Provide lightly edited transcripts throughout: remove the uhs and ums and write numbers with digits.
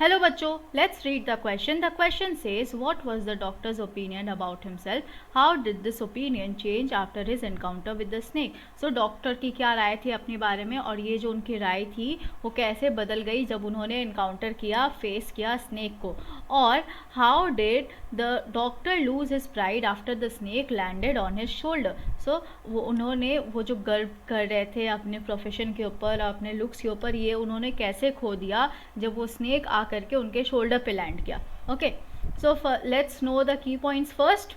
Hello बच्चों, let's read the question. The question says, what was the doctor's opinion about himself? How did this opinion change after his encounter with the snake? So doctor की क्या राय थी अपने बारे में, और ये जो उनकी राय थी वो कैसे बदल गई जब उन्होंने इनकाउंटर किया, फेस किया स्नेक को. और how did the doctor lose his pride after the snake landed on his shoulder? So वो उन्होंने वो जो गर्व कर रहे थे अपने प्रोफेशन के ऊपर, अपने लुक्स के ऊपर, ये उन्होंने कैसे खो दिया जब वो स्नेक करके उनके शोल्डर पे लैंड किया. Okay, so let's know the key points first.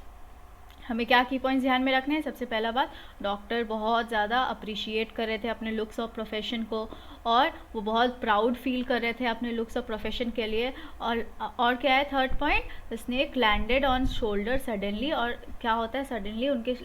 हमें क्या की पॉइंट्स ध्यान में रखने हैं? सबसे पहला बात, डॉक्टर बहुत ज़्यादा अप्रिशिएट कर रहे थे अपने लुक्स और प्रोफेशन को, और वो बहुत प्राउड फील कर रहे थे अपने लुक्स और प्रोफेशन के लिए. और क्या है third point? The snake landed on shoulder suddenly. और क्या होता है? सडनली उनके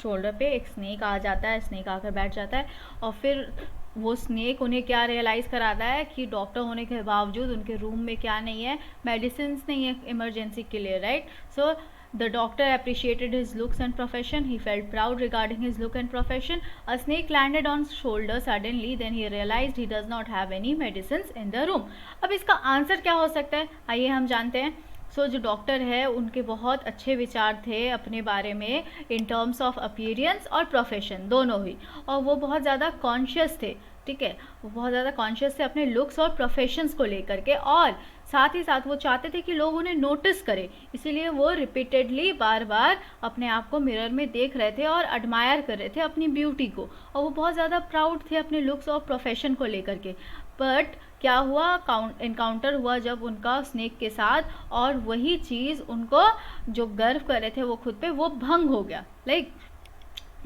शोल्डर पे एक स्नेक आ जाता है, स्नेक आकर बैठ जाता है, और फिर वो स्नेक उन्हें क्या रियलाइज़ कराता है कि डॉक्टर होने के बावजूद उनके रूम में क्या नहीं है? मेडिसिन नहीं है इमरजेंसी के लिए, right? So the doctor appreciated his looks and profession. He felt proud regarding his look and profession. A snake landed on his shoulder suddenly. Then he realized he does not have any medicines in the room. अब इसका answer क्या हो सकता है? आइए हम जानते हैं. जो डॉक्टर है उनके बहुत अच्छे विचार थे अपने बारे में इन टर्म्स ऑफ अपीयरेंस और प्रोफेशन दोनों ही, और वो बहुत ज़्यादा कॉन्शियस थे. ठीक है, वो बहुत ज़्यादा कॉन्शियस थे अपने लुक्स और प्रोफेशंस को लेकर के, और साथ ही साथ वो चाहते थे कि लोग उन्हें नोटिस करें. इसीलिए वो रिपीटेडली बार बार अपने आप को मिरर में देख रहे थे और एडमायर कर रहे थे अपनी ब्यूटी को, और वो बहुत ज़्यादा प्राउड थे अपने लुक्स और प्रोफेशन को लेकर के. बट क्या हुआ? इनकाउंटर हुआ जब उनका स्नेक के साथ, और वही चीज़ उनको जो गर्व कर रहे थे वो खुद पे, वो भंग हो गया.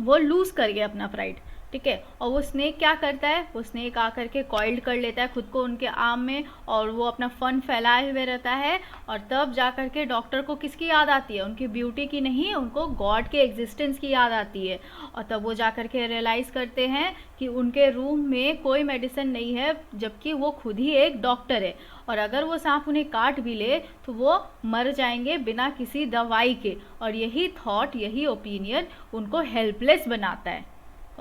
वो लूज़ कर गया अपना प्राइड. ठीक है, और वो स्नेक क्या करता है? वो स्नेक आकर के कॉइल्ड कर लेता है खुद को उनके आर्म में, और वो अपना फन फैलाए हुए रहता है. और तब जा कर के डॉक्टर को किसकी याद आती है? उनकी ब्यूटी की नहीं, उनको गॉड के एग्जिस्टेंस की याद आती है. और तब वो जा कर के रियलाइज़ करते हैं कि उनके रूम में कोई मेडिसिन नहीं है, जबकि वो खुद ही एक डॉक्टर है, और अगर वो सांप उन्हें काट भी ले तो वो मर जाएंगे बिना किसी दवाई के. और यही थॉट, यही ओपिनियन उनको हेल्पलेस बनाता है.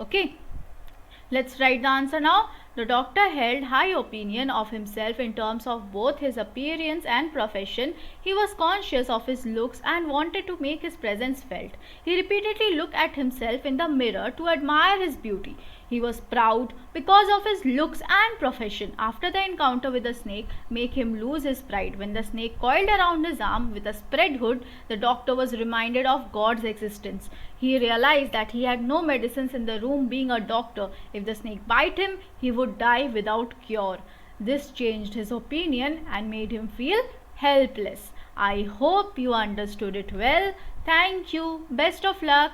Okay, let's write the answer now. The doctor held high opinion of himself in terms of both his appearance and profession. He was conscious of his looks and wanted to make his presence felt. He repeatedly looked at himself in the mirror to admire his beauty. He was proud because of his looks and profession. After the encounter with the snake made him lose his pride. When the snake coiled around his arm with a spread hood, the doctor was reminded of God's existence. He realized that he had no medicines in the room. Being a doctor, if the snake bite him, he would die without cure. This changed his opinion and made him feel helpless. I hope you understood it well. Thank you. Best of luck.